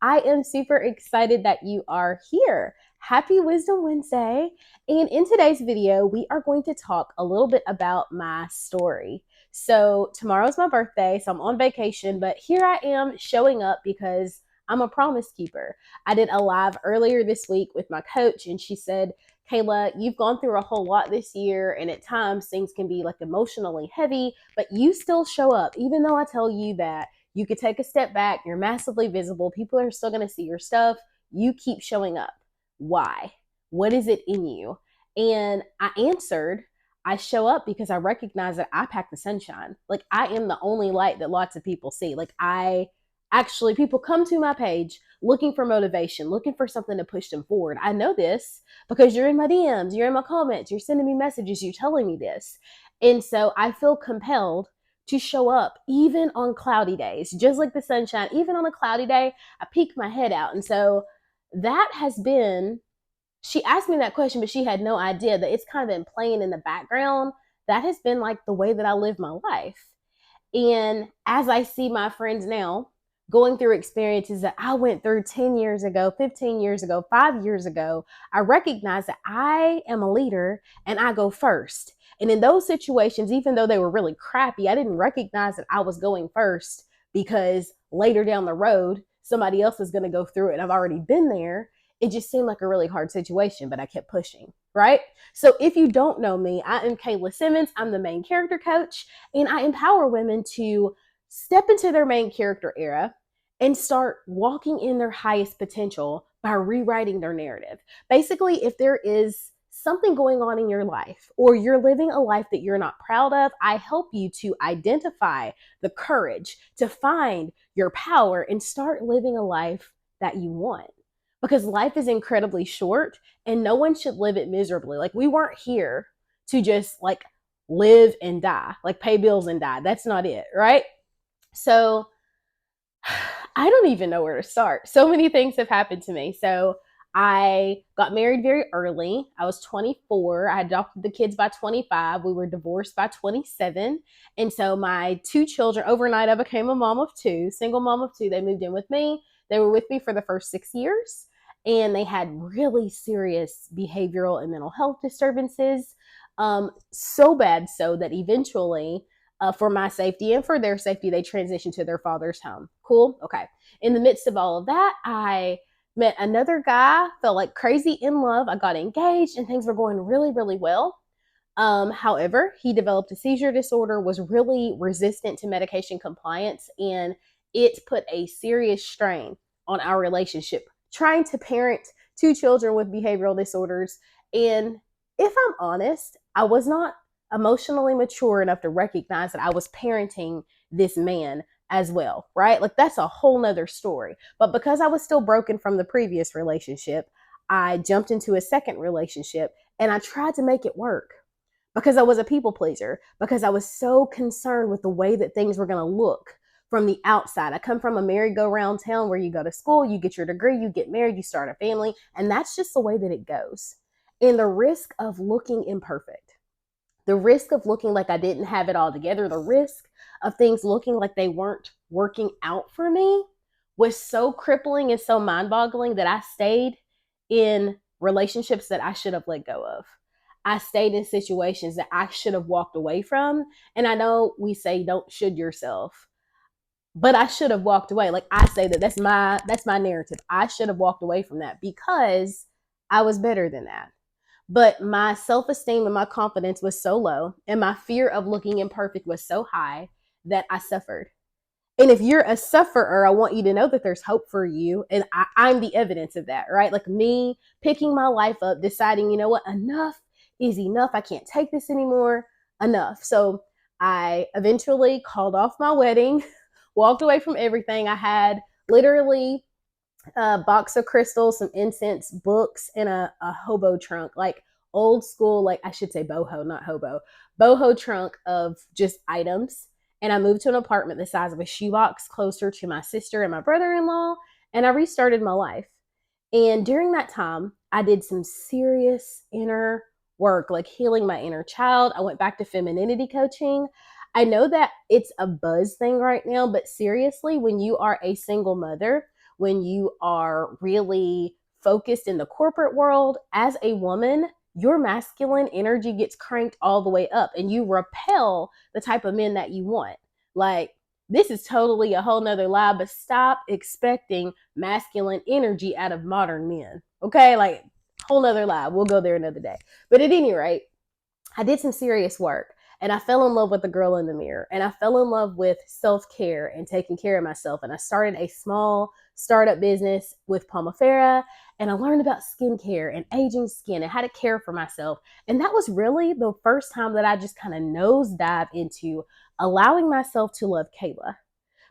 I am super excited that you are here. Happy Wisdom Wednesday. And in today's video, we are going to talk a little bit about my story. So, tomorrow's my birthday, so I'm on vacation, but here I am showing up because I'm a promise keeper. I did a live earlier this week with my coach, and she said, Kayla, you've gone through a whole lot this year, and at times things can be like emotionally heavy, but you still show up, even though I tell you that you could take a step back, you're massively visible, people are still going to see your stuff. You keep showing up. Why? What is it in you? And I answered, I show up because I recognize that I pack the sunshine. Like, I am the only light that lots of people see. Like, I actually, people come to my page looking for motivation, looking for something to push them forward. I know this because you're in my DMs, you're in my comments, you're sending me messages, you're telling me this. And so I feel compelled to show up even on cloudy days, just like the sunshine. Even on a cloudy day, I peek my head out. And so that has been, she asked me that question, but she had no idea that it's kind of been playing in the background. That has been like the way that I live my life. And as I see my friends now going through experiences that I went through 10 years ago, 15 years ago, 5 years ago, I recognize that I am a leader and I go first. And in those situations, even though they were really crappy, I didn't recognize that I was going first because later down the road, somebody else is going to go through it. And I've already been there. It just seemed like a really hard situation, but I kept pushing, right? So if you don't know me, I am Kayla Simmons. I'm the main character coach, and I empower women to step into their main character era and start walking in their highest potential by rewriting their narrative. Basically, if there is something going on in your life or you're living a life that you're not proud of, I help you to identify the courage to find your power and start living a life that you want. Because life is incredibly short and no one should live it miserably. Like, we weren't here to just like live and die, like pay bills and die. That's not it, right? So I don't even know where to start. So many things have happened to me. So I got married very early. I was 24. I adopted the kids by 25. We were divorced by 27. And so my two children, overnight, I became a mom of two, single mom of two. They moved in with me. They were with me for the first 6 years. And they had really serious behavioral and mental health disturbances. So bad so that eventually, for my safety and for their safety, they transitioned to their father's home. Cool? Okay. In the midst of all of that, I met another guy, felt like crazy in love. I got engaged and things were going really, really well. However, he developed a seizure disorder, was really resistant to medication compliance, and it put a serious strain on our relationship. Trying to parent two children with behavioral disorders. And if I'm honest, I was not emotionally mature enough to recognize that I was parenting this man as well, right? Like, that's a whole nother story. But because I was still broken from the previous relationship, I jumped into a second relationship and I tried to make it work because I was a people pleaser, because I was so concerned with the way that things were going to look from the outside. I come from a merry-go-round town where you go to school, you get your degree, you get married, you start a family, and that's just the way that it goes. And the risk of looking imperfect, the risk of looking like I didn't have it all together, the risk of things looking like they weren't working out for me was so crippling and so mind-boggling that I stayed in relationships that I should have let go of. I stayed in situations that I should have walked away from. And I know we say don't should yourself, but I should have walked away. Like, I say that that's my narrative. I should have walked away from that because I was better than that. But my self-esteem and my confidence was so low, and my fear of looking imperfect was so high that I suffered. And if you're a sufferer, I want you to know that there's hope for you. And I'm the evidence of that, right? Like, me picking my life up, deciding, you know what, enough is enough. I can't take this anymore. Enough. So I eventually called off my wedding, walked away from everything. I had literally a box of crystals, some incense, books, and a hobo trunk, like old school, like I should say boho, not hobo, boho trunk of just items. And I moved to an apartment the size of a shoebox closer to my sister and my brother in law, and I restarted my life. And during that time, I did some serious inner work, like healing my inner child. I went back to femininity coaching. I know that it's a buzz thing right now, but seriously, when you are a single mother, when you are really focused in the corporate world, as a woman, your masculine energy gets cranked all the way up and you repel the type of men that you want. Like, this is totally a whole nother lie, but stop expecting masculine energy out of modern men. Okay? Like, whole nother lie. We'll go there another day. But at any rate, I did some serious work and I fell in love with the girl in the mirror, and I fell in love with self-care and taking care of myself. And I started a small startup business with Pomifera, and I learned about skincare and aging skin and how to care for myself. And that was really the first time that I just kind of nosedive into allowing myself to love Kayla,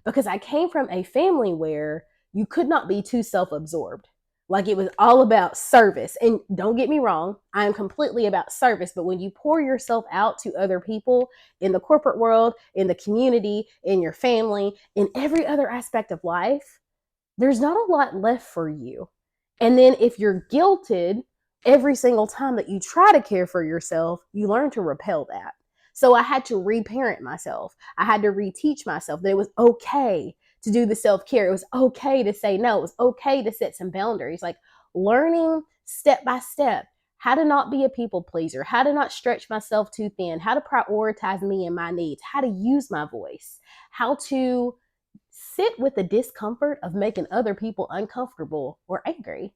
because I came from a family where you could not be too self-absorbed. Like, it was all about service. And don't get me wrong, I am completely about service. But when you pour yourself out to other people in the corporate world, in the community, in your family, in every other aspect of life, there's not a lot left for you. And then if you're guilted every single time that you try to care for yourself, you learn to repel that. So I had to reparent myself. I had to reteach myself that it was okay to do the self-care. It was okay to say no. It was okay to set some boundaries. Like, learning step by step how to not be a people pleaser, how to not stretch myself too thin, how to prioritize me and my needs, how to use my voice, how to sit with the discomfort of making other people uncomfortable or angry.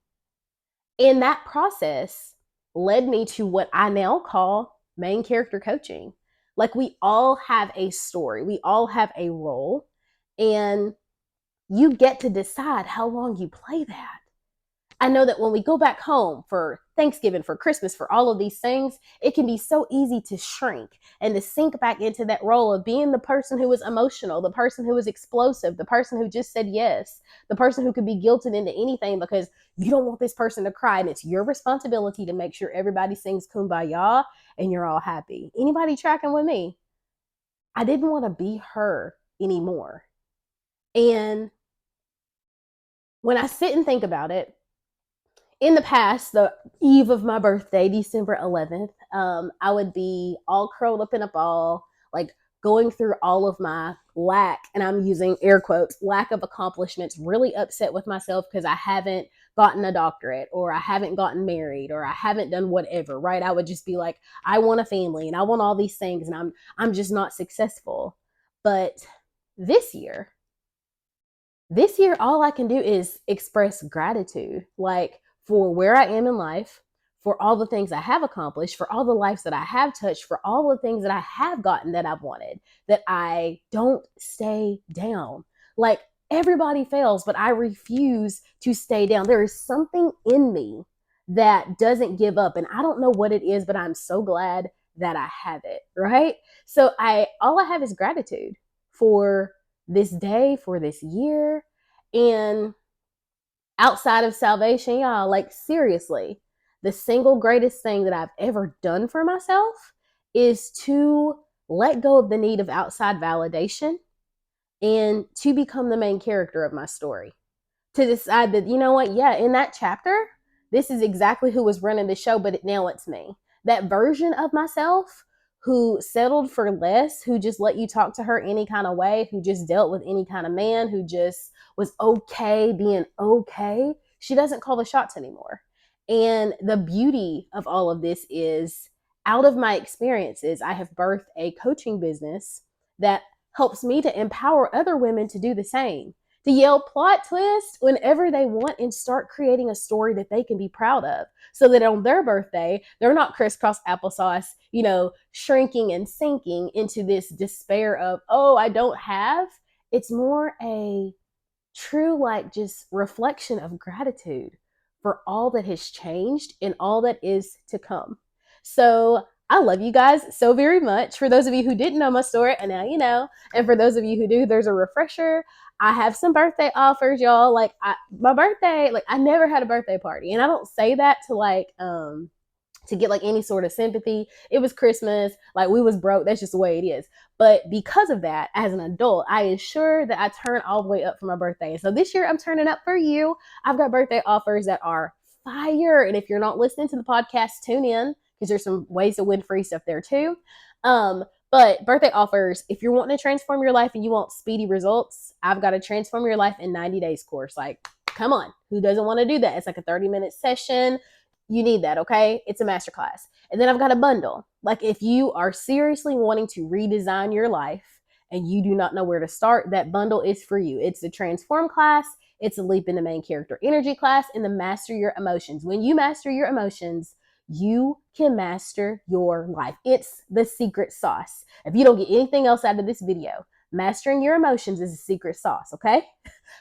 And that process led me to what I now call main character coaching. Like, we all have a story, we all have a role, and you get to decide how long you play that. I know that when we go back home for Thanksgiving, for Christmas, for all of these things, it can be so easy to shrink and to sink back into that role of being the person who was emotional, the person who was explosive, the person who just said yes, the person who could be guilted into anything because you don't want this person to cry. And it's your responsibility to make sure everybody sings Kumbaya and you're all happy. Anybody tracking with me? I didn't want to be her anymore. And when I sit and think about it, in the past, the eve of my birthday, December 11th, I would be all curled up in a ball, like going through all of my lack, and I'm using air quotes, lack of accomplishments, really upset with myself because I haven't gotten a doctorate, or I haven't gotten married, or I haven't done whatever, right? I would just be like, I want a family and I want all these things, and I'm just not successful. But this year, all I can do is express gratitude, like, for where I am in life, for all the things I have accomplished, for all the lives that I have touched, for all the things that I have gotten that I've wanted, that I don't stay down. Like, everybody fails, but I refuse to stay down. There is something in me that doesn't give up, and I don't know what it is, but I'm so glad that I have it, right? So all I have is gratitude for this day, for this year. And outside of salvation, y'all, like, seriously, the single greatest thing that I've ever done for myself is to let go of the need of outside validation and to become the main character of my story. To decide that, you know what, yeah, in that chapter, this is exactly who was running the show, but now it's me. That version of myself who settled for less, who just let you talk to her any kind of way, who just dealt with any kind of man, who just was okay being okay, she doesn't call the shots anymore. And the beauty of all of this is, out of my experiences, I have birthed a coaching business that helps me to empower other women to do the same, to yell plot twist whenever they want and start creating a story that they can be proud of, so that on their birthday, they're not crisscross applesauce, shrinking and sinking into this despair of, oh, I don't have. It's more a true, like, just reflection of gratitude for all that has changed and all that is to come. So I love you guys so very much. For those of you who didn't know my story, and now you know. And for those of you who do, there's a refresher. I have some birthday offers, y'all. Like, my birthday, like, I never had a birthday party. And I don't say that to get like any sort of sympathy. It was Christmas, like, we was broke. That's just the way it is. But because of that, as an adult, I ensure that I turn all the way up for my birthday. And so this year I'm turning up for you. I've got birthday offers that are fire. And if you're not listening to the podcast, tune in, because there's some ways to win free stuff there too. But birthday offers, if you're wanting to transform your life and you want speedy results, I've got a Transform Your Life in 90 Days course. Like, Come on, who doesn't want to do that? It's like a 30-minute session. You need that, okay? It's a masterclass. And then I've got a bundle. Like if you are seriously wanting to redesign your life and you do not know where to start, that bundle is for you. It's the Transform class, it's a Leap into Main Character Energy class, and the Master Your Emotions. When you master your emotions, you can master your life. It's the secret sauce. If you don't get anything else out of this video, mastering your emotions is the secret sauce, okay?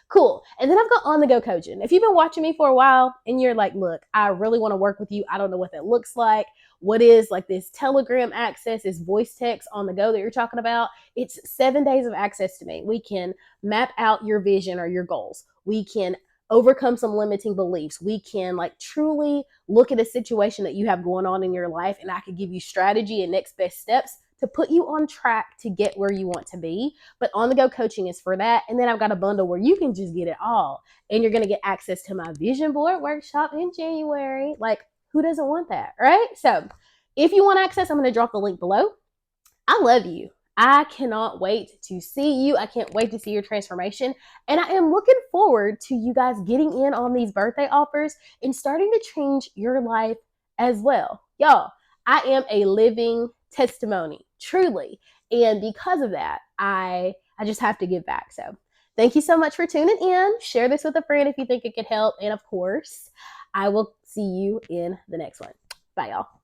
Cool. And then I've got on the go coaching. If you've been watching me for a while and you're like, look, I really want to work with you. I don't know what that looks like. What is like this Telegram access, this voice text on the go that you're talking about? It's 7 days of access to me. We can map out your vision or your goals. We can overcome some limiting beliefs. We can like truly look at a situation that you have going on in your life, and I could give you strategy and next best steps to put you on track to get where you want to be. But on the go coaching is for that. And then I've got a bundle where you can just get it all. And you're going to get access to my vision board workshop in January. Like, who doesn't want that, right? So if you want access, I'm going to drop the link below. I love you. I cannot wait to see you. I can't wait to see your transformation. And I am looking forward to you guys getting in on these birthday offers and starting to change your life as well. Y'all, I am a living testimony, truly. And because of that, I just have to give back. So thank you so much for tuning in. Share this with a friend if you think it could help. And of course, I will see you in the next one. Bye, y'all.